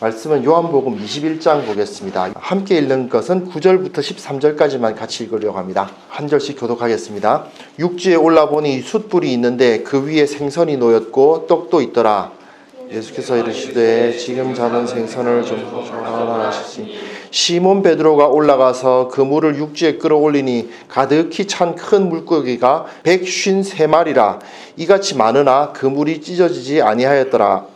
말씀은 요한복음 21장 보겠습니다. 함께 읽는 것은 9절부터 13절까지만 같이 읽으려고 합니다. 한 절씩 교독하겠습니다. 육지에 올라보니 숯불이 있는데 그 위에 생선이 놓였고 떡도 있더라. 예수께서 이르시되 지금 잡은 생선을 좀 주라 하시니 시몬 베드로가 올라가서 그 물을 육지에 끌어올리니 가득히 찬 큰 물고기가 153마리라. 이같이 많으나 그 물이 찢어지지 아니하였더라.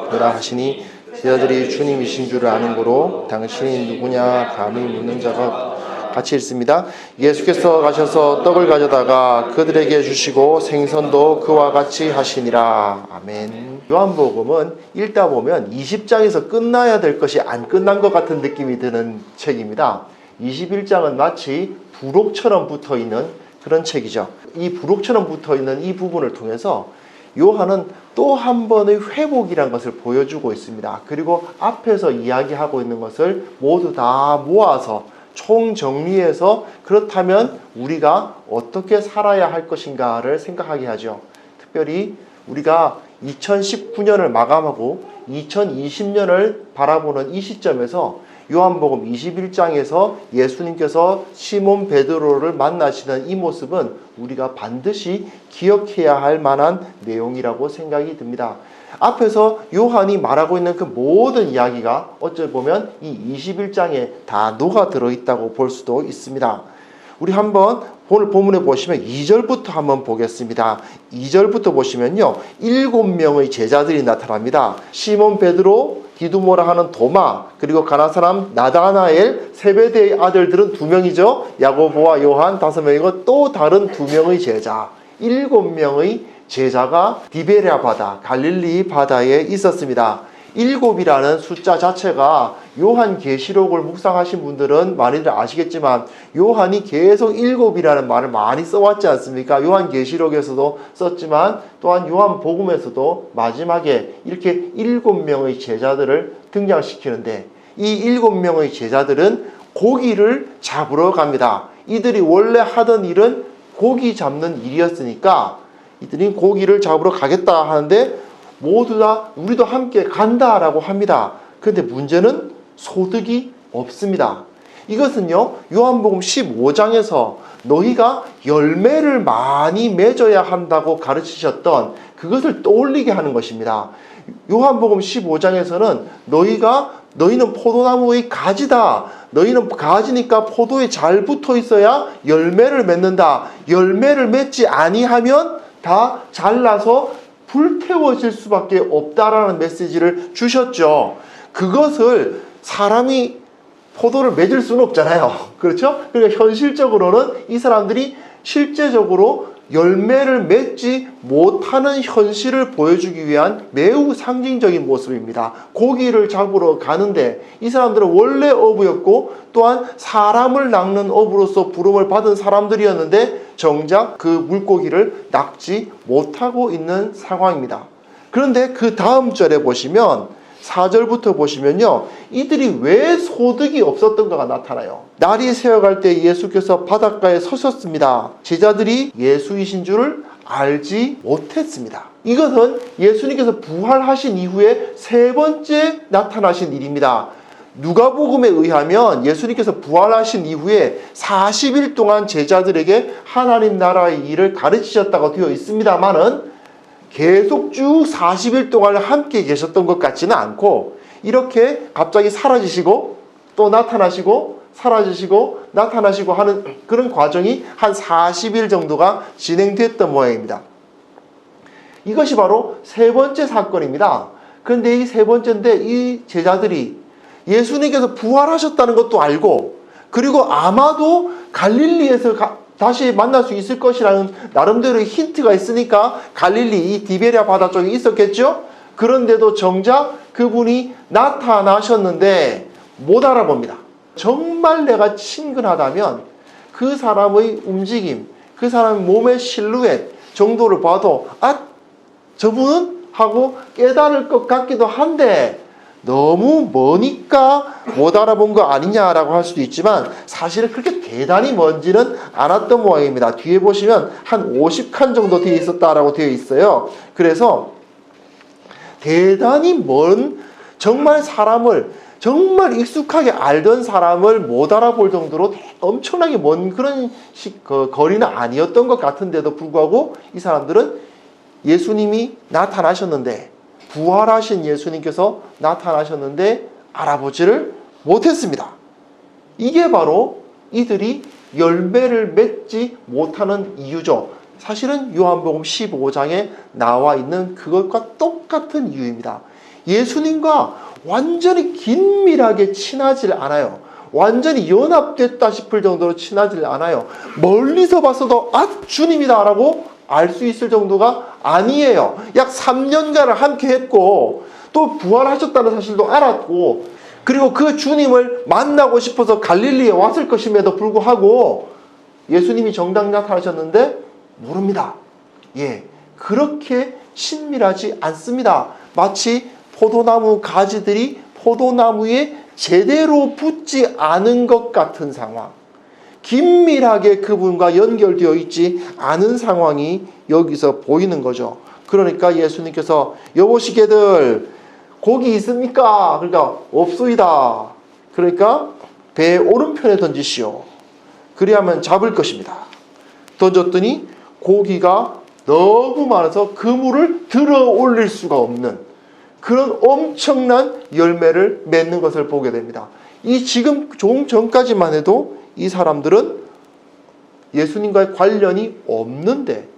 그라 하시니 제자들이 주님이신 줄을 아는 고로 당신이 누구냐 감히 묻는 자가 같이 읽습니다. 예수께서 가셔서 떡을 가져다가 그들에게 주시고 생선도 그와 같이 하시니라. 아멘. 요한복음은 읽다 보면 20장에서 끝나야 될 것이 안 끝난 것 같은 느낌이 드는 책입니다. 21장은 마치 부록처럼 붙어있는 그런 책이죠. 이 부록처럼 붙어있는 이 부분을 통해서 요한은 또 한 번의 회복이란 것을 보여주고 있습니다. 그리고 앞에서 이야기하고 있는 것을 모두 다 모아서 총정리해서 그렇다면 우리가 어떻게 살아야 할 것인가를 생각하게 하죠. 특별히 우리가 2019년을 마감하고 2020년을 바라보는 이 시점에서 요한복음 21장에서 예수님께서 시몬 베드로를 만나시는 이 모습은 우리가 반드시 기억해야 할 만한 내용이라고 생각이 듭니다. 앞에서 요한이 말하고 있는 그 모든 이야기가 어찌 보면 이 21장에 다 녹아 들어있다고 볼 수도 있습니다. 우리 한번 오늘 본문에 보시면 2절부터 한번 보겠습니다. 2절부터 보시면요, 7명의 제자들이 나타납니다. 시몬 베드로, 디두모라 하는 도마, 그리고 가나 사람 나다나엘, 세베대의 아들들은 2명이죠. 야고보와 요한 5명이고 또 다른 2명의 제자, 7명의 제자가 디베랴 바다, 갈릴리 바다에 있었습니다. 7이라는 숫자 자체가 요한계시록을 묵상하신 분들은 많이들 아시겠지만 요한이 계속 7이라는 말을 많이 써왔지 않습니까? 요한계시록에서도 썼지만 또한 요한복음에서도 마지막에 이렇게 7명의 제자들을 등장시키는데 이 7명의 제자들은 고기를 잡으러 갑니다. 이들이 원래 하던 일은 고기 잡는 일이었으니까 이들이 고기를 잡으러 가겠다 하는데 모두 다 우리도 함께 간다라고 합니다. 그런데 문제는 소득이 없습니다. 이것은요, 요한복음 15장에서 너희가 열매를 많이 맺어야 한다고 가르치셨던 그것을 떠올리게 하는 것입니다. 요한복음 15장에서는 너희는 포도나무의 가지다. 너희는 가지니까 포도에 잘 붙어 있어야 열매를 맺는다. 열매를 맺지 아니하면 다 잘라서 불태워질 수밖에 없다라는 메시지를 주셨죠. 그것을 사람이 포도를 맺을 수는 없잖아요. 그렇죠? 그러니까 현실적으로는 이 사람들이 실제적으로 열매를 맺지 못하는 현실을 보여주기 위한 매우 상징적인 모습입니다. 고기를 잡으러 가는데 이 사람들은 원래 어부였고 또한 사람을 낚는 어부로서 부름을 받은 사람들이었는데 정작 그 물고기를 낚지 못하고 있는 상황입니다. 그런데 그 다음 절에 보시면 4절부터 보시면요, 이들이 왜 소득이 없었던가가 나타나요. 날이 새어갈 때 예수께서 바닷가에 서셨습니다. 제자들이 예수이신 줄을 알지 못했습니다. 이것은 예수님께서 부활하신 이후에 3번째 나타나신 일입니다. 누가복음에 의하면 예수님께서 부활하신 이후에 40일 동안 제자들에게 하나님 나라의 일을 가르치셨다고 되어 있습니다만은 계속 쭉 40일 동안 함께 계셨던 것 같지는 않고 이렇게 갑자기 사라지시고 또 나타나시고 사라지시고 나타나시고 하는 그런 과정이 한 40일 정도가 진행됐던 모양입니다. 이것이 바로 3번째 사건입니다. 그런데 이 3번째인데 이 제자들이 예수님께서 부활하셨다는 것도 알고 그리고 아마도 갈릴리에서 다시 만날 수 있을 것이라는 나름대로의 힌트가 있으니까 갈릴리 이 디베랴 바다 쪽에 있었겠죠? 그런데도 정작 그분이 나타나셨는데 못 알아봅니다. 정말 내가 친근하다면 그 사람의 움직임, 그 사람의 몸의 실루엣 정도를 봐도 저분은? 하고 깨달을 것 같기도 한데 너무 머니까 못 알아본 거 아니냐라고 할 수도 있지만 사실은 그렇게 대단히 먼지는 않았던 모양입니다. 뒤에 보시면 한 50칸 정도 되어 있었다라고 되어 있어요. 그래서 대단히 먼, 정말 사람을 정말 익숙하게 알던 사람을 못 알아볼 정도로 엄청나게 먼 그런 거리는 아니었던 것 같은데도 불구하고 이 사람들은 예수님이 나타나셨는데, 부활하신 예수님께서 나타나셨는데 알아보지를 못했습니다. 이게 바로 이들이 열매를 맺지 못하는 이유죠. 사실은 요한복음 15장에 나와 있는 그것과 똑같은 이유입니다. 예수님과 완전히 긴밀하게 친하지 않아요. 완전히 연합됐다 싶을 정도로 친하지 않아요. 멀리서 봤어도 주님이다 라고 알 수 있을 정도가 아니에요. 약 3년간을 함께 했고 또 부활하셨다는 사실도 알았고, 그리고 그 주님을 만나고 싶어서 갈릴리에 왔을 것임에도 불구하고 예수님이 정당 나타나셨는데 모릅니다. 그렇게 친밀하지 않습니다. 마치 포도나무 가지들이 포도나무에 제대로 붙지 않은 것 같은 상황, 긴밀하게 그분과 연결되어 있지 않은 상황이 여기서 보이는 거죠. 그러니까 예수님께서 여보시게들 고기 있습니까? 그러니까 없소이다. 그러니까 배 오른편에 던지시오. 그리하면 잡을 것입니다. 던졌더니 고기가 너무 많아서 그물을 들어 올릴 수가 없는 그런 엄청난 열매를 맺는 것을 보게 됩니다. 이 지금 좀 전까지만 해도 이 사람들은 예수님과의 관련이 없는데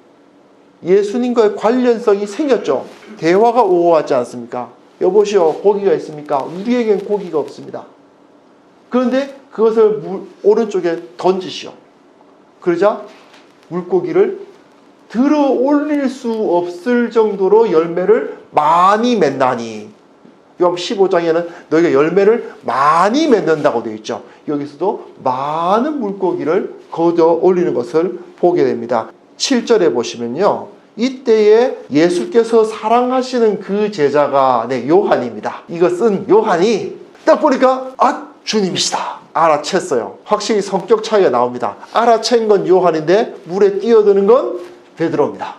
예수님과의 관련성이 생겼죠. 대화가 오고 왔지 않습니까? 여보시오, 고기가 있습니까? 우리에겐 고기가 없습니다. 그런데 그것을 오른쪽에 던지시오. 그러자 물고기를 들어 올릴 수 없을 정도로 열매를 많이 맺나니, 요한 15장에는 너희가 열매를 많이 맺는다고 되어 있죠. 여기서도 많은 물고기를 거둬 올리는 것을 보게 됩니다. 7절에 보시면요, 이때에 예수께서 사랑하시는 그 제자가 요한입니다. 이거 쓴 요한이 딱 보니까 주님이시다 알아챘어요. 확실히 성격 차이가 나옵니다. 알아챈 건 요한인데 물에 뛰어드는 건 베드로입니다.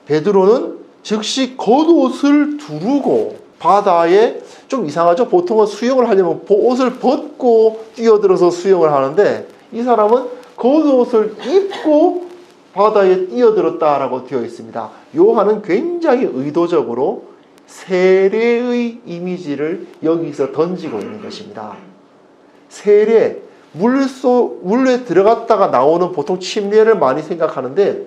베드로는 즉시 겉옷을 두르고 바다에, 좀 이상하죠? 보통은 수영을 하려면 옷을 벗고 뛰어들어서 수영을 하는데 이 사람은 겉옷을 입고 바다에 뛰어들었다라고 되어 있습니다. 요한은 굉장히 의도적으로 세례의 이미지를 여기서 던지고 있는 것입니다. 세례, 물에 들어갔다가 나오는 보통 침례를 많이 생각하는데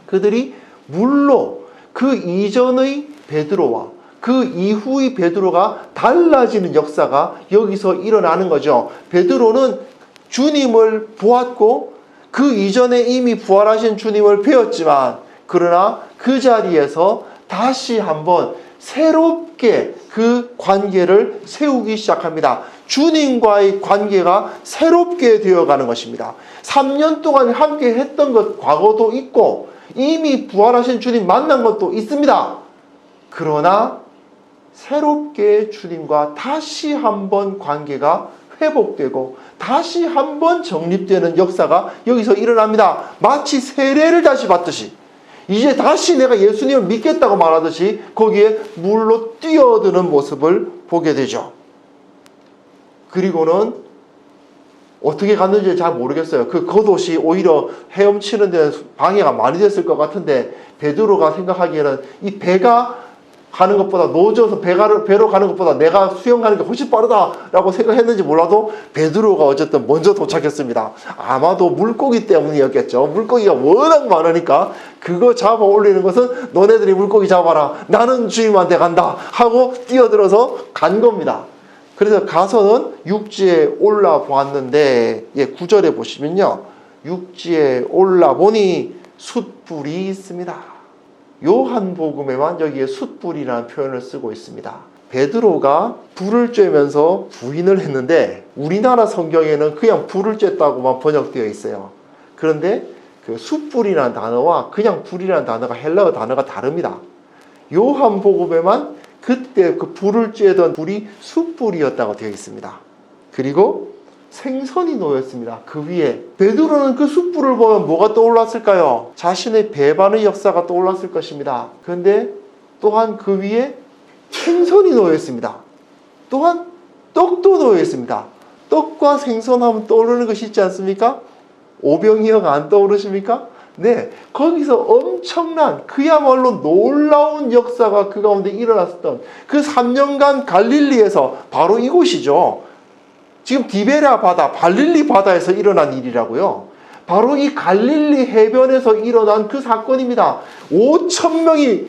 그들이 물로 그 이전의 베드로와 그 이후의 베드로가 달라지는 역사가 여기서 일어나는 거죠. 베드로는 주님을 보았고 그 이전에 이미 부활하신 주님을 배웠지만, 그러나 그 자리에서 다시 한번 새롭게 그 관계를 세우기 시작합니다. 주님과의 관계가 새롭게 되어가는 것입니다. 3년 동안 함께 했던 것 과거도 있고 이미 부활하신 주님 만난 것도 있습니다. 그러나 새롭게 주님과 다시 한번 관계가 회복되고 다시 한번 정립되는 역사가 여기서 일어납니다. 마치 세례를 다시 받듯이, 이제 다시 내가 예수님을 믿겠다고 말하듯이 거기에 물로 뛰어드는 모습을 보게 되죠. 그리고는 어떻게 갔는지 잘 모르겠어요. 그 겉옷이 오히려 헤엄치는 데는 방해가 많이 됐을 것 같은데 베드로가 생각하기에는 이 배가 가는 것보다, 노져서 배로 가는 것보다 내가 수영하는 게 훨씬 빠르다라고 생각했는지 몰라도 베드로가 어쨌든 먼저 도착했습니다. 아마도 물고기 때문이었겠죠. 물고기가 워낙 많으니까 그거 잡아 올리는 것은 너네들이 물고기 잡아라, 나는 주님한테 간다 하고 뛰어들어서 간 겁니다. 그래서 가서는 육지에 올라보았는데 9절에 보시면요, 육지에 올라보니 숯불이 있습니다. 요한복음에만 여기에 숯불이라는 표현을 쓰고 있습니다. 베드로가 불을 쬐면서 부인을 했는데 우리나라 성경에는 그냥 불을 쬐다고만 번역되어 있어요. 그런데 그 숯불이라는 단어와 그냥 불이라는 단어가 헬라어 단어가 다릅니다. 요한복음에만 그때 그 불을 쬐던 불이 숯불이었다고 되어 있습니다. 그리고 생선이 놓였습니다. 그 위에. 베드로는 그 숯불을 보면 뭐가 떠올랐을까요? 자신의 배반의 역사가 떠올랐을 것입니다. 그런데 또한 그 위에 생선이 놓여 있습니다. 또한 떡도 놓여 있습니다. 떡과 생선하면 떠오르는 것이 있지 않습니까? 오병이어가 안 떠오르십니까? 네, 거기서 엄청난 그야말로 놀라운 역사가 그 가운데 일어났었던 그 3년간 갈릴리에서 바로 이곳이죠. 지금 디베랴 바다, 발릴리 바다에서 일어난 일이라고요. 바로 이 갈릴리 해변에서 일어난 그 사건입니다. 5,000명이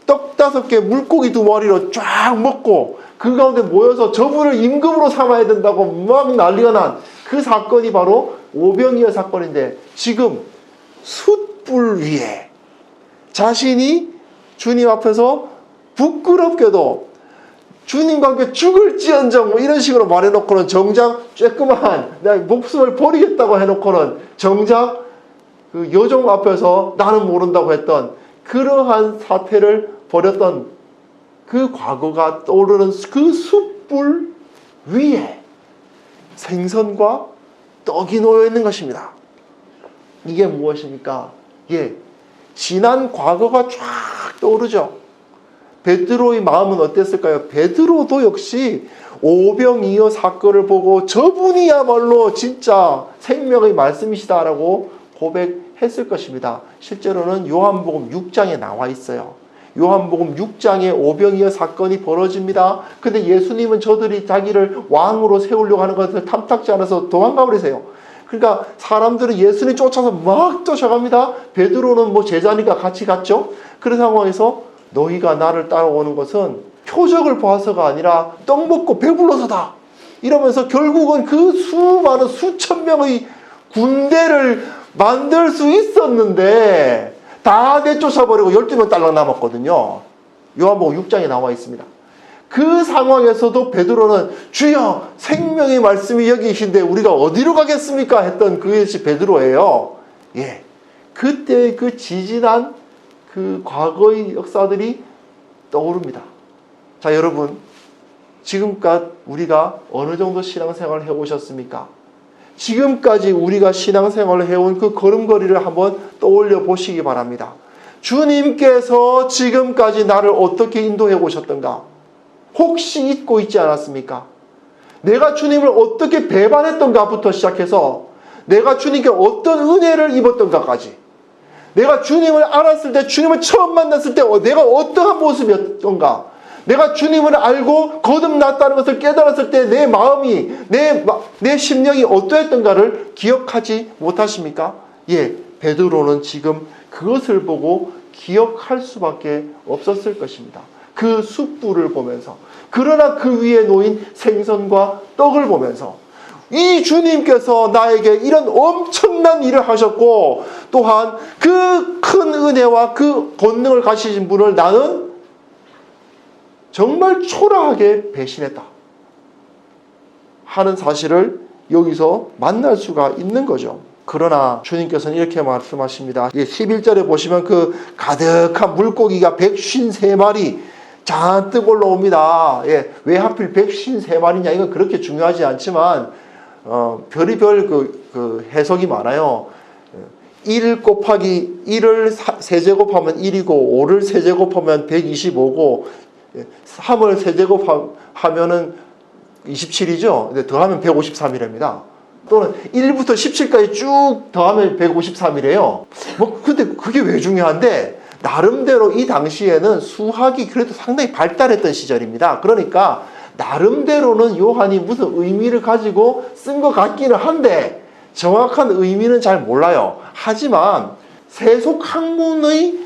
떡 5개, 물고기 2마리로 쫙 먹고 그 가운데 모여서 저분을 임금으로 삼아야 된다고 막 난리가 난 그 사건이 바로 오병이어 사건인데, 지금 숯불 위에 자신이 주님 앞에서 부끄럽게도 주님과 함께 죽을지언정 뭐 이런 식으로 말해놓고는 정작 쬐끄만 내가 목숨을 버리겠다고 해놓고는 정작 그 여종 앞에서 나는 모른다고 했던 그러한 사태를 벌였던 그 과거가 떠오르는 그 숯불 위에 생선과 떡이 놓여 있는 것입니다. 이게 무엇입니까? 예, 지난 과거가 쫙 떠오르죠. 베드로의 마음은 어땠을까요? 베드로도 역시 오병이어 사건을 보고 저분이야말로 진짜 생명의 말씀이시다라고 고백했을 것입니다. 실제로는 요한복음 6장에 나와 있어요. 요한복음 6장에 오병이어 사건이 벌어집니다. 근데 예수님은 저들이 자기를 왕으로 세우려고 하는 것을 탐탁지 않아서 도망가 버리세요. 그러니까 사람들은 예수님 쫓아서 막 쫓아갑니다. 베드로는 뭐 제자니까 같이 갔죠. 그런 상황에서 너희가 나를 따라오는 것은 표적을 봐서가 아니라 떡 먹고 배불러서다 이러면서 결국은 그 수많은 수천 명의 군대를 만들 수 있었는데 다 내쫓아버리고 12명 딸랑 남았거든요. 요한복음 6장에 나와 있습니다. 그 상황에서도 베드로는 주여 생명의 말씀이 여기 계신데 우리가 어디로 가겠습니까? 했던 그것이 베드로예요. 예, 그때 그 지지난 그 과거의 역사들이 떠오릅니다. 자, 여러분, 지금까지 우리가 어느 정도 신앙생활을 해오셨습니까? 지금까지 우리가 신앙생활을 해온 그 걸음걸이를 한번 떠올려 보시기 바랍니다. 주님께서 지금까지 나를 어떻게 인도해 오셨던가? 혹시 잊고 있지 않았습니까? 내가 주님을 어떻게 배반했던가부터 시작해서 내가 주님께 어떤 은혜를 입었던가까지, 내가 주님을 알았을 때, 주님을 처음 만났을 때 내가 어떠한 모습이었던가, 내가 주님을 알고 거듭났다는 것을 깨달았을 때 내 마음이, 내 심령이 어떠했던가를 기억하지 못하십니까? 예, 베드로는 지금 그것을 보고 기억할 수밖에 없었을 것입니다. 그 숯불을 보면서, 그러나 그 위에 놓인 생선과 떡을 보면서 이 주님께서 나에게 이런 엄청난 일을 하셨고 또한 그 큰 은혜와 그 권능을 가지신 분을 나는 정말 초라하게 배신했다 하는 사실을 여기서 만날 수가 있는 거죠. 그러나 주님께서는 이렇게 말씀하십니다. 11절에 보시면 그 가득한 물고기가 153마리 잔뜩 올라옵니다. 예, 왜 하필 153마리냐? 이건 그렇게 중요하지 않지만 별의별 그 해석이 많아요. 1 곱하기 1을 세제곱하면 1이고 5를 세제곱하면 125고 3을 세제곱하면은 27이죠. 근데 더하면 153이랍니다. 또는 1부터 17까지 쭉 더하면 153이래요. 근데 그게 왜 중요한데, 나름대로 이 당시에는 수학이 그래도 상당히 발달했던 시절입니다. 그러니까 나름대로는 요한이 무슨 의미를 가지고 쓴 것 같기는 한데 정확한 의미는 잘 몰라요. 하지만 세속 학문의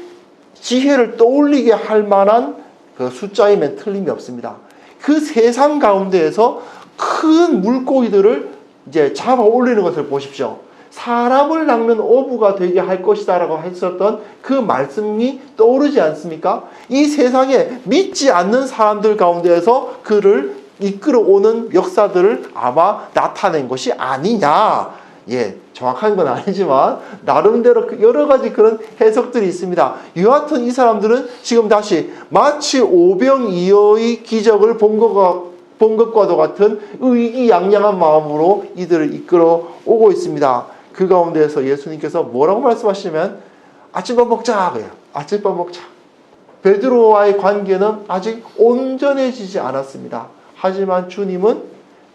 지혜를 떠올리게 할 만한 그 숫자이면 틀림이 없습니다. 그 세상 가운데에서 큰 물고기들을 이제 잡아 올리는 것을 보십시오. 사람을 낚는 어부가 되게 할 것이다 라고 했었던 그 말씀이 떠오르지 않습니까? 이 세상에 믿지 않는 사람들 가운데에서 그를 이끌어오는 역사들을 아마 나타낸 것이 아니냐. 예, 정확한 건 아니지만 나름대로 여러 가지 그런 해석들이 있습니다. 여하튼 이 사람들은 지금 다시 마치 오병이어의 기적을 본 것과도 같은 의기양양한 마음으로 이들을 이끌어 오고 있습니다. 그 가운데에서 예수님께서 뭐라고 말씀하시면 아침밥 먹자 그래요. 아침밥 먹자. 베드로와의 관계는 아직 온전해지지 않았습니다. 하지만 주님은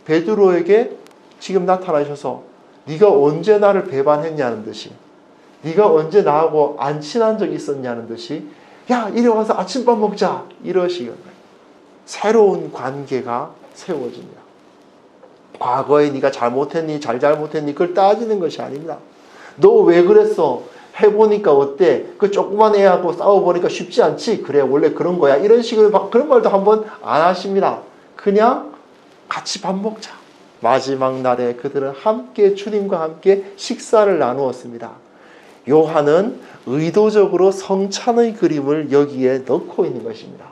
베드로에게 지금 나타나셔서 네가 언제 나를 배반했냐는 듯이, 네가 언제 나하고 안 친한 적이 있었냐는 듯이, 야 이리 와서 아침밥 먹자 이러시는 거예요. 새로운 관계가 세워집니다. 과거에 네가 잘못했니 잘못했니 그걸 따지는 것이 아닙니다. 너 왜 그랬어? 해보니까 어때? 그 조그만 애하고 싸워보니까 쉽지 않지? 그래 원래 그런 거야. 이런 식으로 그런 말도 한번 안 하십니다. 그냥 같이 밥 먹자. 마지막 날에 그들은 함께 주님과 함께 식사를 나누었습니다. 요한은 의도적으로 성찬의 그림을 여기에 넣고 있는 것입니다.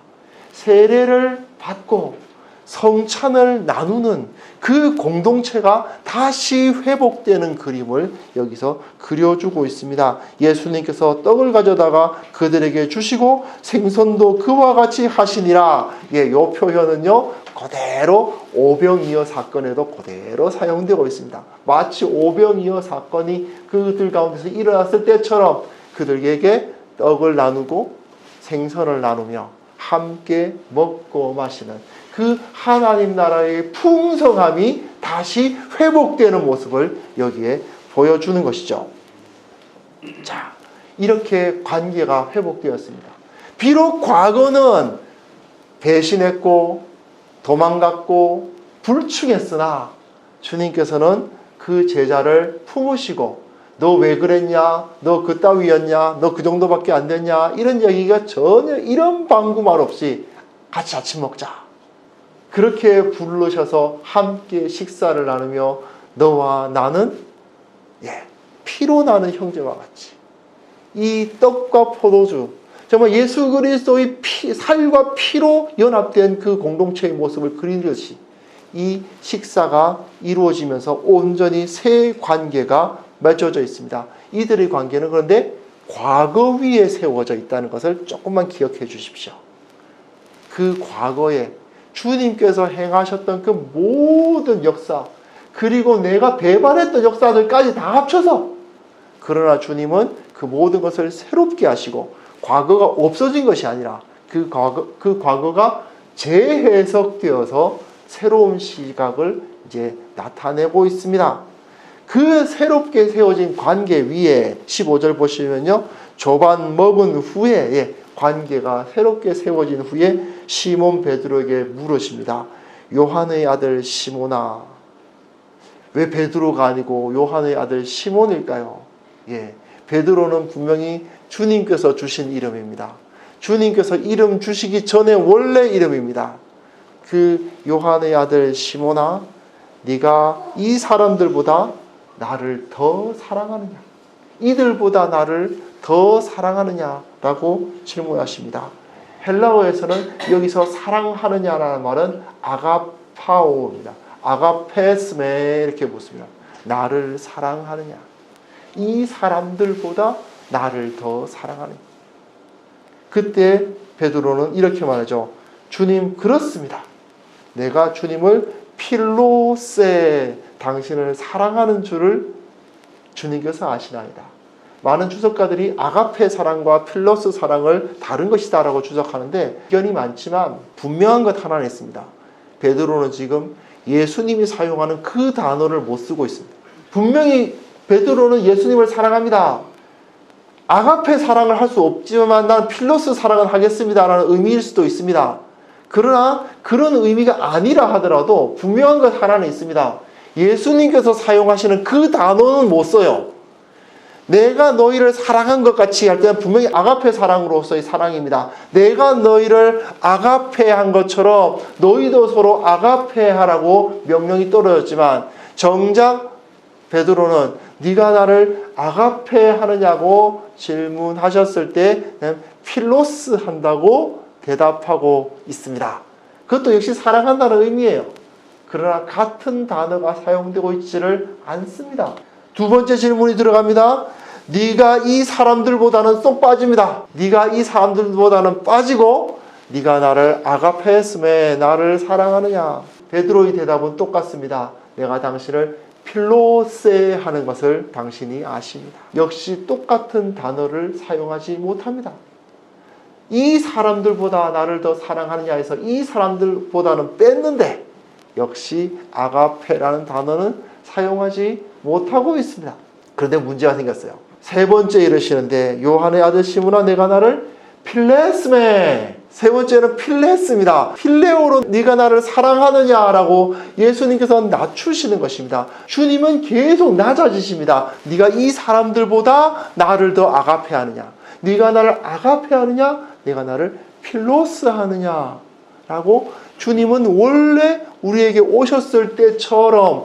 세례를 받고 성찬을 나누는 그 공동체가 다시 회복되는 그림을 여기서 그려주고 있습니다. 예수님께서 떡을 가져다가 그들에게 주시고 생선도 그와 같이 하시니라. 이 표현은요 그대로 오병이어 사건에도 그대로 사용되고 있습니다. 마치 오병이어 사건이 그들 가운데서 일어났을 때처럼 그들에게 떡을 나누고 생선을 나누며 함께 먹고 마시는 그 하나님 나라의 풍성함이 다시 회복되는 모습을 여기에 보여주는 것이죠. 자, 이렇게 관계가 회복되었습니다. 비록 과거는 배신했고 도망갔고 불충했으나 주님께서는 그 제자를 품으시고 너 왜 그랬냐? 너 그따위였냐? 너 그 정도밖에 안 됐냐? 이런 얘기가 전혀 이런 방구말 없이 같이 아침 먹자. 그렇게 부르셔서 함께 식사를 나누며 너와 나는 피로 나는 형제와 같이 이 떡과 포도주 정말 예수 그리스도의 살과 피로 연합된 그 공동체의 모습을 그리듯이 이 식사가 이루어지면서 온전히 새 관계가 맺어져 있습니다. 이들의 관계는 그런데 과거 위에 세워져 있다는 것을 조금만 기억해 주십시오. 그 과거에 주님께서 행하셨던 그 모든 역사 그리고 내가 배반했던 역사들까지 다 합쳐서 그러나 주님은 그 모든 것을 새롭게 하시고 과거가 없어진 것이 아니라 그 과거가 재해석되어서 새로운 시각을 이제 나타내고 있습니다. 그 새롭게 세워진 관계 위에 15절 보시면요. 조반 먹은 후에 관계가 새롭게 세워진 후에 시몬 베드로에게 물으십니다. 요한의 아들 시몬아. 왜 베드로가 아니고 요한의 아들 시몬일까요? 베드로는 분명히 주님께서 주신 이름입니다. 주님께서 이름 주시기 전에 원래 이름입니다. 그 요한의 아들 시몬아, 네가 이 사람들보다 나를 더 사랑하느냐? 이들보다 나를 더 사랑하느냐라고 질문하십니다. 헬라어에서는 여기서 사랑하느냐라는 말은 아가파오입니다. 아가페스메 이렇게 붙습니다. 나를 사랑하느냐? 이 사람들보다 나를 더 사랑하느냐? 그때 베드로는 이렇게 말하죠. 주님 그렇습니다. 내가 주님을 필로세 당신을 사랑하는 줄을 주님께서 아시나이다. 많은 주석가들이 아가페 사랑과 필로스 사랑을 다른 것이다 라고 주석하는데 의견이 많지만 분명한 것 하나는 있습니다. 베드로는 지금 예수님이 사용하는 그 단어를 못 쓰고 있습니다. 분명히 베드로는 예수님을 사랑합니다. 아가페 사랑을 할 수 없지만 난 필로스 사랑을 하겠습니다 라는 의미일 수도 있습니다. 그러나 그런 의미가 아니라 하더라도 분명한 것 하나는 있습니다. 예수님께서 사용하시는 그 단어는 못 써요. 내가 너희를 사랑한 것 같이 할 때는 분명히 아가페 사랑으로서의 사랑입니다. 내가 너희를 아가페한 것처럼 너희도 서로 아가페하라고 명령이 떨어졌지만 정작 베드로는 네가 나를 아가페하느냐고 질문하셨을 때 필로스 한다고 대답하고 있습니다. 그것도 역시 사랑한다는 의미예요. 그러나 같은 단어가 사용되고 있지를 않습니다. 두 번째 질문이 들어갑니다. 네가 이 사람들보다는 쏙 빠집니다. 네가 이 사람들보다는 빠지고 네가 나를 아가페스메 나를 사랑하느냐? 베드로의 대답은 똑같습니다. 내가 당신을 필로세 하는 것을 당신이 아십니다. 역시 똑같은 단어를 사용하지 못합니다. 이 사람들보다 나를 더 사랑하느냐 해서 이 사람들보다는 뺐는데 역시 아가페라는 단어는 사용하지 못하고 있습니다. 그런데 문제가 생겼어요. 세 번째 이르시는데 요한의 아들 시몬아 내가 나를 필레스메, 세 번째는 필레스입니다. 필레오로 네가 나를 사랑하느냐라고 예수님께서 낮추시는 것입니다. 주님은 계속 낮아지십니다. 네가 이 사람들보다 나를 더 아가페하느냐, 네가 나를 아가페하느냐, 네가 나를 필로스하느냐 라고 주님은 원래 우리에게 오셨을 때처럼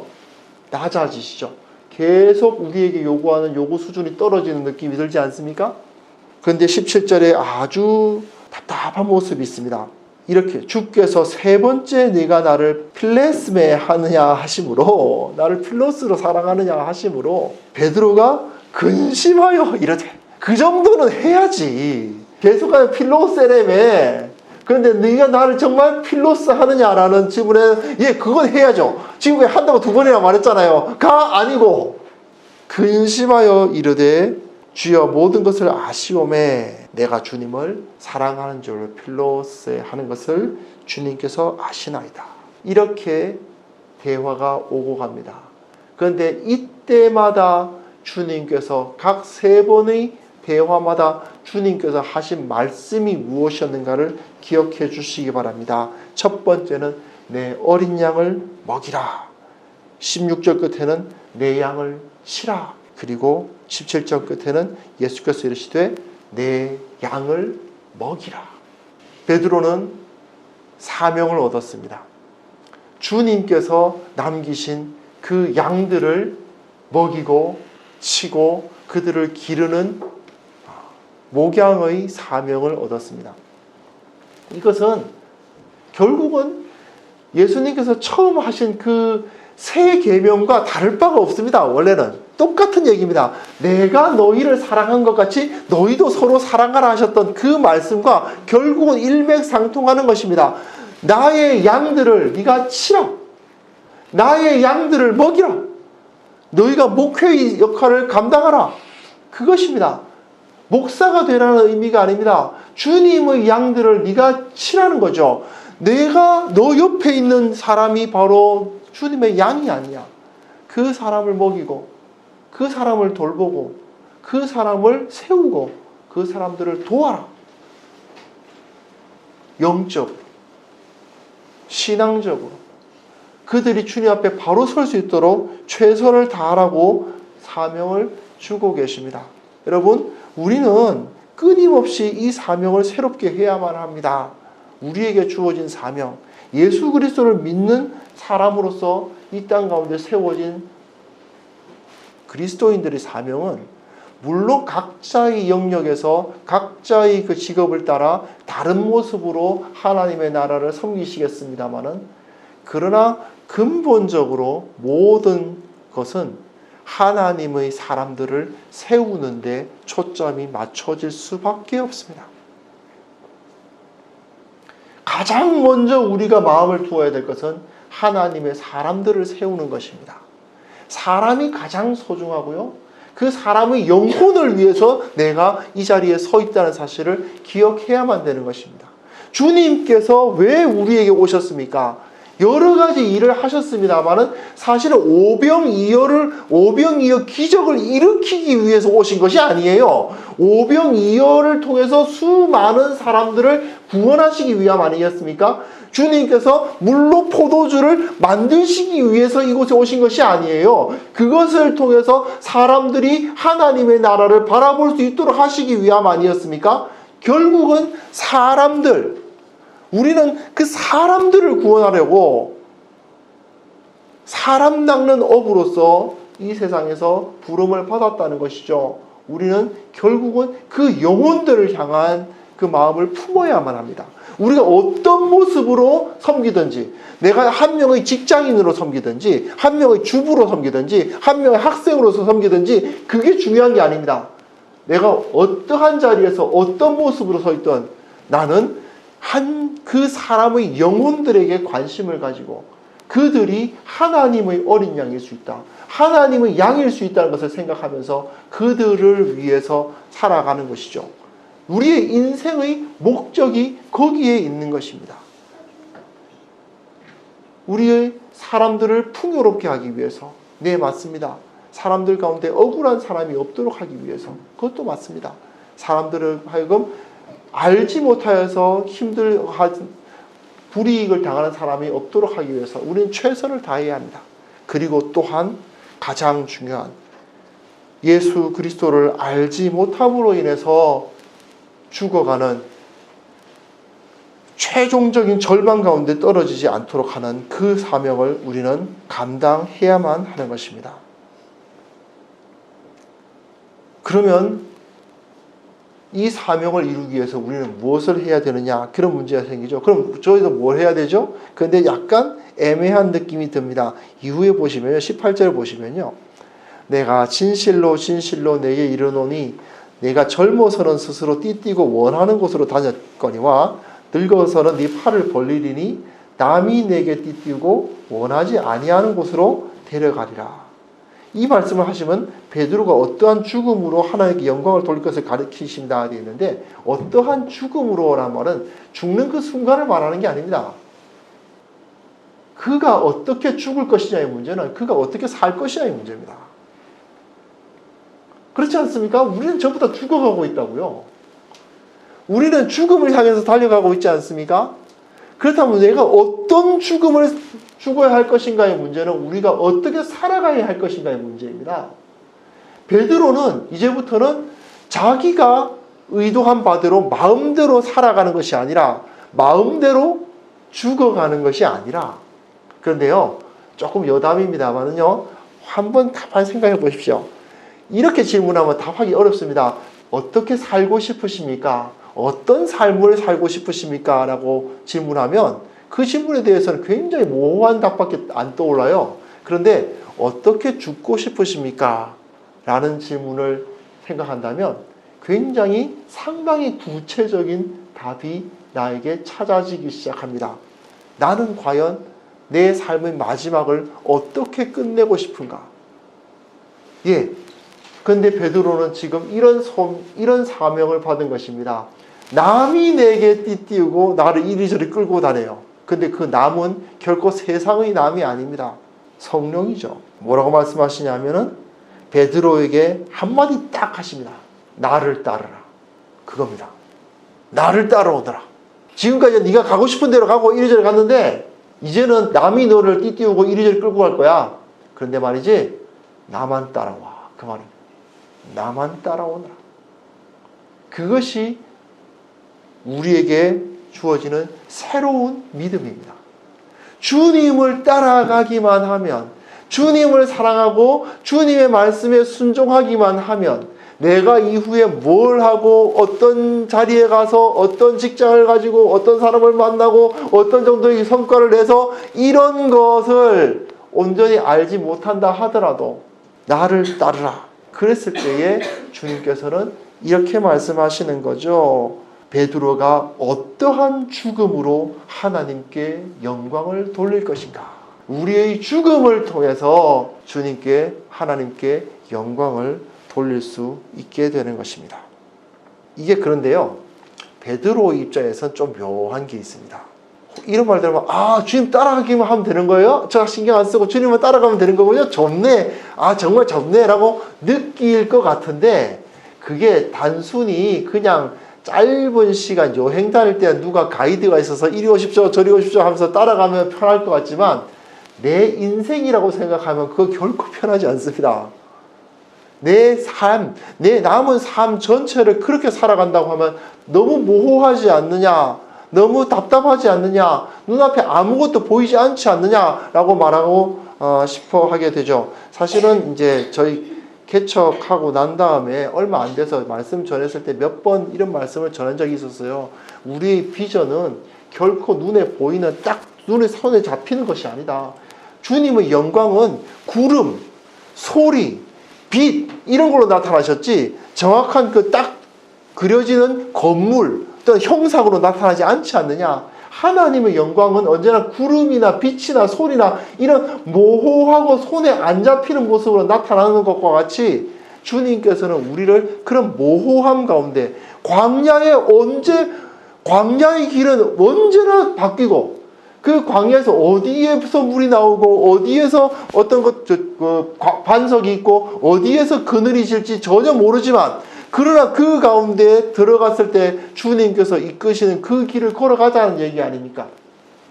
낮아지시죠. 계속 우리에게 요구하는 요구 수준이 떨어지는 느낌이 들지 않습니까? 그런데 17절에 아주 답답한 모습이 있습니다. 이렇게 주께서 세 번째 네가 나를 필레스메 하느냐 하심으로, 나를 필로스로 사랑하느냐 하심으로 베드로가 근심하여 이러되, 그 정도는 해야지. 계속하면 필로세레메. 그런데 네가 나를 정말 필로스 하느냐라는 질문에 예, 그건 해야죠. 지금 왜 한다고 두 번이나 말했잖아요. 가 아니고 근심하여 이르되 주여 모든 것을 아시오매 내가 주님을 사랑하는 줄 필로스 하는 것을 주님께서 아시나이다. 이렇게 대화가 오고 갑니다. 그런데 이때마다 주님께서 각 세 번의 대화마다 주님께서 하신 말씀이 무엇이었는가를 기억해 주시기 바랍니다. 첫 번째는 내 어린 양을 먹이라. 16절 끝에는 내 양을 치라. 그리고 17절 끝에는 예수께서 이르시되 내 양을 먹이라. 베드로는 사명을 얻었습니다. 주님께서 남기신 그 양들을 먹이고 치고 그들을 기르는 목양의 사명을 얻었습니다. 이것은 결국은 예수님께서 처음 하신 그 새 계명과 다를 바가 없습니다. 원래는 똑같은 얘기입니다. 내가 너희를 사랑한 것 같이 너희도 서로 사랑하라 하셨던 그 말씀과 결국은 일맥상통하는 것입니다. 나의 양들을 네가 치라. 나의 양들을 먹이라. 너희가 목회의 역할을 감당하라. 그것입니다. 목사가 되라는 의미가 아닙니다. 주님의 양들을 네가 치라는 거죠. 내가 너 옆에 있는 사람이 바로 주님의 양이 아니야. 그 사람을 먹이고 그 사람을 돌보고 그 사람을 세우고 그 사람들을 도와라. 영적으로, 신앙적으로 그들이 주님 앞에 바로 설 수 있도록 최선을 다하라고 사명을 주고 계십니다. 여러분, 우리는 끊임없이 이 사명을 새롭게 해야만 합니다. 우리에게 주어진 사명, 예수 그리스도를 믿는 사람으로서 이 땅 가운데 세워진 그리스도인들의 사명은 물론 각자의 영역에서 각자의 그 직업을 따라 다른 모습으로 하나님의 나라를 섬기시겠습니다마는, 그러나 근본적으로 모든 것은 하나님의 사람들을 세우는 데 초점이 맞춰질 수밖에 없습니다. 가장 먼저 우리가 마음을 두어야 될 것은 하나님의 사람들을 세우는 것입니다. 사람이 가장 소중하고요. 그 사람의 영혼을 위해서 내가 이 자리에 서 있다는 사실을 기억해야만 되는 것입니다. 주님께서 왜 우리에게 오셨습니까? 여러 가지 일을 하셨습니다만은 사실은 오병이어 기적을 일으키기 위해서 오신 것이 아니에요. 오병이어를 통해서 수많은 사람들을 구원하시기 위함 아니겠습니까? 주님께서 물로 포도주를 만드시기 위해서 이곳에 오신 것이 아니에요. 그것을 통해서 사람들이 하나님의 나라를 바라볼 수 있도록 하시기 위함 아니었습니까? 결국은 사람들, 우리는 그 사람들을 구원하려고 사람 낚는 업으로서 이 세상에서 부름을 받았다는 것이죠. 우리는 결국은 그 영혼들을 향한 그 마음을 품어야만 합니다. 우리가 어떤 모습으로 섬기든지, 내가 한 명의 직장인으로 섬기든지, 한 명의 주부로 섬기든지, 한 명의 학생으로서 섬기든지, 그게 중요한 게 아닙니다. 내가 어떠한 자리에서 어떤 모습으로 서 있든 나는 그 사람의 영혼들에게 관심을 가지고 그들이 하나님의 어린 양일 수 있다, 하나님의 양일 수 있다는 것을 생각하면서 그들을 위해서 살아가는 것이죠. 우리의 인생의 목적이 거기에 있는 것입니다. 우리의 사람들을 풍요롭게 하기 위해서. 네, 맞습니다. 사람들 가운데 억울한 사람이 없도록 하기 위해서. 그것도 맞습니다. 사람들을 하여금 알지 못하여서 불이익을 당하는 사람이 없도록 하기 위해서 우리는 최선을 다해야 합니다. 그리고 또한 가장 중요한, 예수 그리스도를 알지 못함으로 인해서 죽어가는 최종적인 절망 가운데 떨어지지 않도록 하는 그 사명을 우리는 감당해야만 하는 것입니다. 그러면 이 사명을 이루기 위해서 우리는 무엇을 해야 되느냐, 그런 문제가 생기죠. 그럼 저희도 뭘 해야 되죠? 그런데 약간 애매한 느낌이 듭니다. 이후에 보시면요, 18절 보시면요, 내가 진실로 진실로 내게 이르노니 내가 젊어서는 스스로 띠띠고 원하는 곳으로 다녔거니와 늙어서는 네 팔을 벌리리니 남이 내게 띠띠고 원하지 아니하는 곳으로 데려가리라. 이 말씀을 하시면 베드로가 어떠한 죽음으로 하나님께 영광을 돌릴 것을 가르치신다 되어 있는데, 어떠한 죽음으로라는 말은 죽는 그 순간을 말하는 게 아닙니다. 그가 어떻게 죽을 것이냐의 문제는 그가 어떻게 살 것이냐의 문제입니다. 그렇지 않습니까? 우리는 전부 다 죽어가고 있다고요. 우리는 죽음을 향해서 달려가고 있지 않습니까? 그렇다면 내가 어떤 죽음을 죽어야 할 것인가의 문제는 우리가 어떻게 살아가야 할 것인가의 문제입니다. 베드로는 이제부터는 자기가 의도한 바대로 마음대로 살아가는 것이 아니라 마음대로 죽어가는 것이 아니라, 그런데요, 조금 여담입니다만은요, 한번 가만히 생각해 보십시오. 이렇게 질문하면 답하기 어렵습니다. 어떻게 살고 싶으십니까? 어떤 삶을 살고 싶으십니까? 라고 질문하면 그 질문에 대해서는 굉장히 모호한 답밖에 안 떠올라요. 그런데 어떻게 죽고 싶으십니까? 라는 질문을 생각한다면 굉장히 상당히 구체적인 답이 나에게 찾아지기 시작합니다. 나는 과연 내 삶의 마지막을 어떻게 끝내고 싶은가? 예. 그런데 베드로는 지금 이런 사명을 받은 것입니다. 남이 내게 띠띠우고 나를 이리저리 끌고 다녀요. 근데 그 남은 결코 세상의 남이 아닙니다. 성령이죠. 뭐라고 말씀하시냐면은 베드로에게 한마디 딱 하십니다. 나를 따르라. 그겁니다. 나를 따라오더라. 지금까지 네가 가고 싶은 대로 가고 이리저리 갔는데 이제는 남이 너를 띠띠우고 이리저리 끌고 갈 거야. 그런데 말이지, 나만 따라와. 그 말입니다. 나만 따라오너라. 그것이 우리에게 주어지는 새로운 믿음입니다. 주님을 따라가기만 하면, 주님을 사랑하고 주님의 말씀에 순종하기만 하면 내가 이후에 뭘 하고 어떤 자리에 가서 어떤 직장을 가지고 어떤 사람을 만나고 어떤 정도의 성과를 내서 이런 것을 온전히 알지 못한다 하더라도 나를 따르라. 그랬을 때에 주님께서는 이렇게 말씀하시는 거죠. 베드로가 어떠한 죽음으로 하나님께 영광을 돌릴 것인가? 우리의 죽음을 통해서 주님께, 하나님께 영광을 돌릴 수 있게 되는 것입니다. 이게 그런데요, 베드로 입장에서는 좀 묘한 게 있습니다. 이런 말 들으면, 주님 따라가기만 하면 되는 거예요? 저 신경 안 쓰고 주님만 따라가면 되는 거군요? 좁네. 정말 좁네. 라고 느낄 것 같은데, 그게 단순히 그냥 짧은 시간 여행 다닐 때 누가 가이드가 있어서 이리 오십시오 저리 오십시오 하면서 따라가면 편할 것 같지만, 내 인생이라고 생각하면 그거 결코 편하지 않습니다. 내 삶, 내 남은 삶 전체를 그렇게 살아간다고 하면 너무 모호하지 않느냐, 너무 답답하지 않느냐, 눈앞에 아무것도 보이지 않지 않느냐라고 말하고 싶어 하게 되죠. 사실은 이제 저희 개척하고 난 다음에 얼마 안 돼서 말씀 전했을 때 몇 번 이런 말씀을 전한 적이 있었어요. 우리의 비전은 결코 눈에 보이는 딱 눈에 손에 잡히는 것이 아니다. 주님의 영광은 구름, 소리, 빛 이런 걸로 나타나셨지 정확한 그 딱 그려지는 건물 또는 형상으로 나타나지 않지 않느냐. 하나님의 영광은 언제나 구름이나 빛이나 소리나 이런 모호하고 손에 안 잡히는 모습으로 나타나는 것과 같이 주님께서는 우리를 그런 모호함 가운데 광야의 길은 언제나 바뀌고 그 광야에서 어디에서 물이 나오고 어디에서 어떤 반석이 있고 어디에서 그늘이 질지 전혀 모르지만 그러나 그 가운데 들어갔을 때 주님께서 이끄시는 그 길을 걸어가자는 얘기 아닙니까?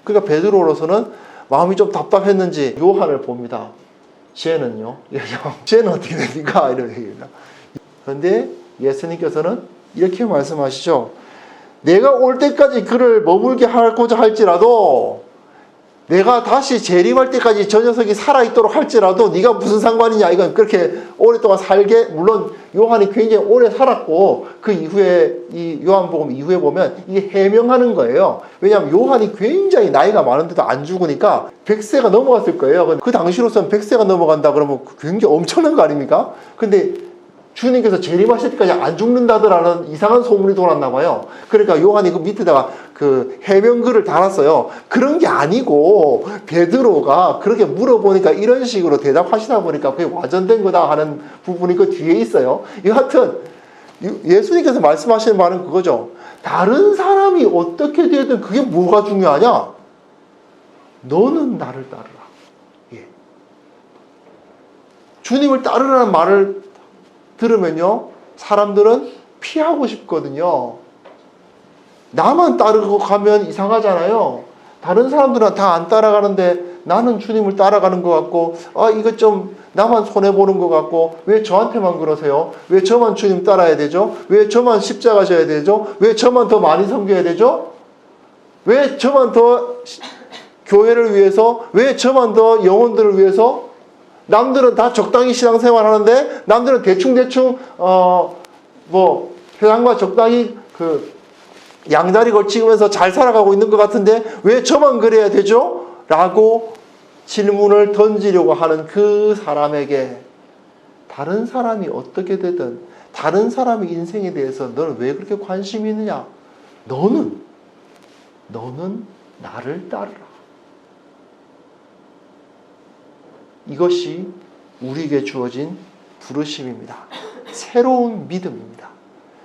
그러니까 베드로로서는 마음이 좀 답답했는지 요한을 봅니다. 쟤는요? 쟤는 어떻게 됩니까? 이런 얘기입니다. 그런데 예수님께서는 이렇게 말씀하시죠. 내가 올 때까지 그를 머물게 하고자 할지라도 내가 다시 재림할 때까지 저 녀석이 살아있도록 할지라도 네가 무슨 상관이냐. 이건 그렇게 오랫동안 살게, 물론 요한이 굉장히 오래 살았고 그 이후에 이 요한복음 이후에 보면 이게 해명하는 거예요. 왜냐하면 요한이 굉장히 나이가 많은데도 안 죽으니까 100세가 넘어갔을 거예요. 그 당시로서는 100세가 넘어간다 그러면 굉장히 엄청난 거 아닙니까? 근데 주님께서 재림하실 때까지 안 죽는다더라는 이상한 소문이 돌았나 봐요. 그러니까 요한이 그 밑에다가 그 해명글을 달았어요. 그런 게 아니고 베드로가 그렇게 물어보니까 이런 식으로 대답하시다 보니까 그게 와전된 거다 하는 부분이 그 뒤에 있어요. 여하튼 예수님께서 말씀하시는 말은 그거죠. 다른 사람이 어떻게 되든 그게 뭐가 중요하냐? 너는 나를 따르라. 예. 주님을 따르라는 말을 들으면요, 사람들은 피하고 싶거든요. 나만 따르고 가면 이상하잖아요. 다른 사람들은 다 안 따라가는데 나는 주님을 따라가는 것 같고, 이거 좀 나만 손해보는 것 같고, 왜 저한테만 그러세요? 왜 저만 주님 따라야 되죠? 왜 저만 십자가 져야 되죠? 왜 저만 더 많이 섬겨야 되죠? 왜 저만 더 교회를 위해서, 왜 저만 더 영혼들을 위해서? 남들은 다 적당히 신앙생활 하는데 남들은 대충 세상과 적당히 양다리 걸치면서 잘 살아가고 있는 것 같은데 왜 저만 그래야 되죠? 라고 질문을 던지려고 하는 그 사람에게 다른 사람이 어떻게 되든 다른 사람의 인생에 대해서 너는 왜 그렇게 관심이 있느냐? 너는 나를 따르라. 이것이 우리에게 주어진 부르심입니다. 새로운 믿음입니다.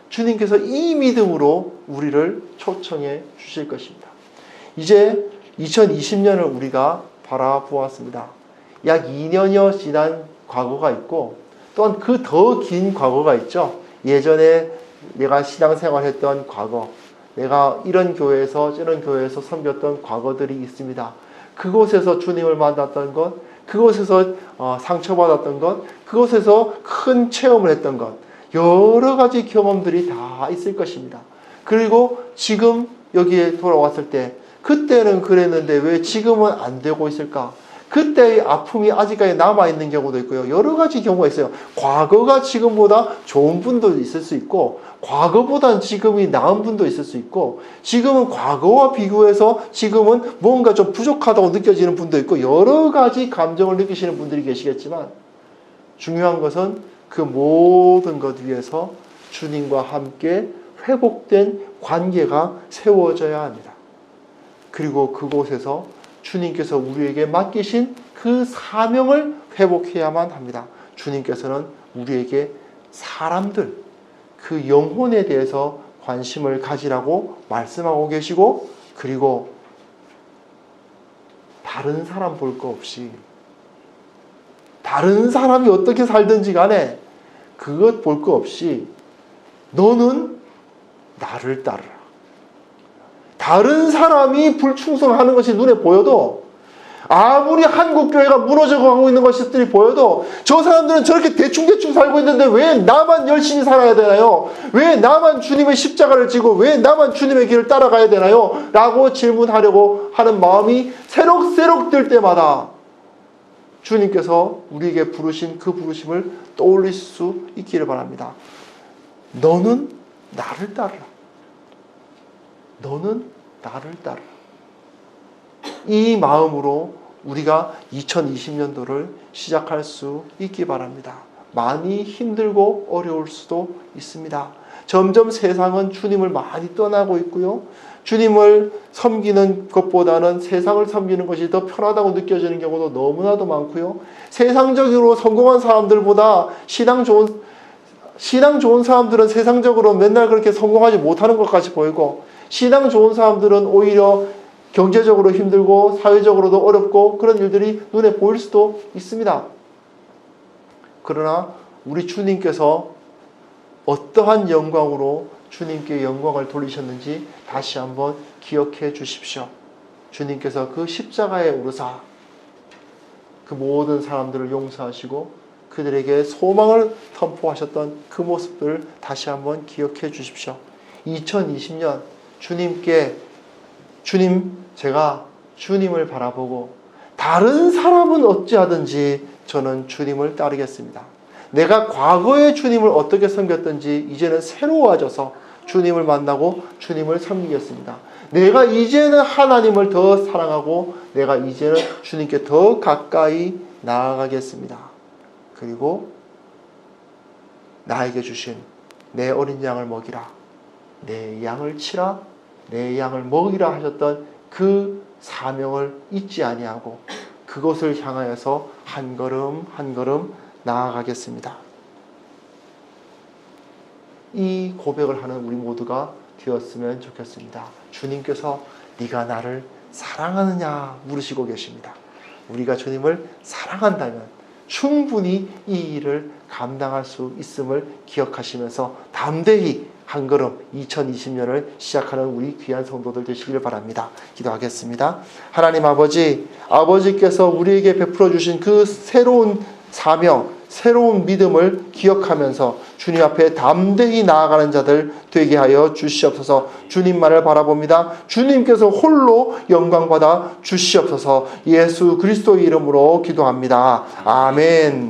주님께서 이 믿음으로 우리를 초청해 주실 것입니다. 이제 2020년을 우리가 바라보았습니다. 약 2년여 지난 과거가 있고 또한 그 더 긴 과거가 있죠. 예전에 내가 신앙생활했던 과거, 내가 이런 교회에서 저런 교회에서 섬겼던 과거들이 있습니다. 그곳에서 주님을 만났던 것, 그곳에서 상처받았던 것, 그곳에서 큰 체험을 했던 것, 여러 가지 경험들이 다 있을 것입니다. 그리고 지금 여기에 돌아왔을 때 그때는 그랬는데 왜 지금은 안 되고 있을까? 그때의 아픔이 아직까지 남아있는 경우도 있고요. 여러 가지 경우가 있어요. 과거가 지금보다 좋은 분도 있을 수 있고 과거보단 지금이 나은 분도 있을 수 있고 지금은 과거와 비교해서 지금은 뭔가 좀 부족하다고 느껴지는 분도 있고 여러 가지 감정을 느끼시는 분들이 계시겠지만 중요한 것은 그 모든 것 위에서 주님과 함께 회복된 관계가 세워져야 합니다. 그리고 그곳에서 주님께서 우리에게 맡기신 그 사명을 회복해야만 합니다. 주님께서는 우리에게 사람들, 그 영혼에 대해서 관심을 가지라고 말씀하고 계시고 그리고 다른 사람 볼 거 없이 다른 사람이 어떻게 살든지 간에 그것 볼 거 없이 너는 나를 따르라. 다른 사람이 불충성하는 것이 눈에 보여도 아무리 한국교회가 무너져가고 있는 것들이 보여도 저 사람들은 저렇게 대충 살고 있는데 왜 나만 열심히 살아야 되나요? 왜 나만 주님의 십자가를 지고 왜 나만 주님의 길을 따라가야 되나요? 라고 질문하려고 하는 마음이 새록새록 들 때마다 주님께서 우리에게 부르신 그 부르심을 떠올릴 수 있기를 바랍니다. 너는 나를 따르라. 너는 나를 따르라. 이 마음으로 우리가 2020년도를 시작할 수 있기 바랍니다. 많이 힘들고 어려울 수도 있습니다. 점점 세상은 주님을 많이 떠나고 있고요. 주님을 섬기는 것보다는 세상을 섬기는 것이 더 편하다고 느껴지는 경우도 너무나도 많고요. 세상적으로 성공한 사람들보다 신앙 좋은 신앙 좋은 사람들은 세상적으로 맨날 그렇게 성공하지 못하는 것까지 보이고, 신앙 좋은 사람들은 오히려 경제적으로 힘들고 사회적으로도 어렵고 그런 일들이 눈에 보일 수도 있습니다. 그러나 우리 주님께서 어떠한 영광으로 주님께 영광을 돌리셨는지 다시 한번 기억해 주십시오. 주님께서 그 십자가에 오르사 그 모든 사람들을 용서하시고 그들에게 소망을 선포하셨던 그 모습들을 다시 한번 기억해 주십시오. 2020년 제가 주님을 바라보고 다른 사람은 어찌하든지 저는 주님을 따르겠습니다. 내가 과거에 주님을 어떻게 섬겼든지 이제는 새로워져서 주님을 만나고 주님을 섬기겠습니다. 내가 이제는 하나님을 더 사랑하고 내가 이제는 주님께 더 가까이 나아가겠습니다. 그리고 나에게 주신 내 어린 양을 먹이라, 내 양을 치라, 내 양을 먹이라 하셨던 그 사명을 잊지 아니하고 그것을 향하여서 한 걸음 한 걸음 나아가겠습니다. 이 고백을 하는 우리 모두가 되었으면 좋겠습니다. 주님께서 네가 나를 사랑하느냐 물으시고 계십니다. 우리가 주님을 사랑한다면 충분히 이 일을 감당할 수 있음을 기억하시면서 담대히 한 걸음 2020년을 시작하는 우리 귀한 성도들 되시기를 바랍니다. 기도하겠습니다. 하나님 아버지께서 우리에게 베풀어 주신 그 새로운 사명, 새로운 믿음을 기억하면서 주님 앞에 담대히 나아가는 자들 되게 하여 주시옵소서. 주님만을 바라봅니다. 주님께서 홀로 영광받아 주시옵소서. 예수 그리스도의 이름으로 기도합니다. 아멘.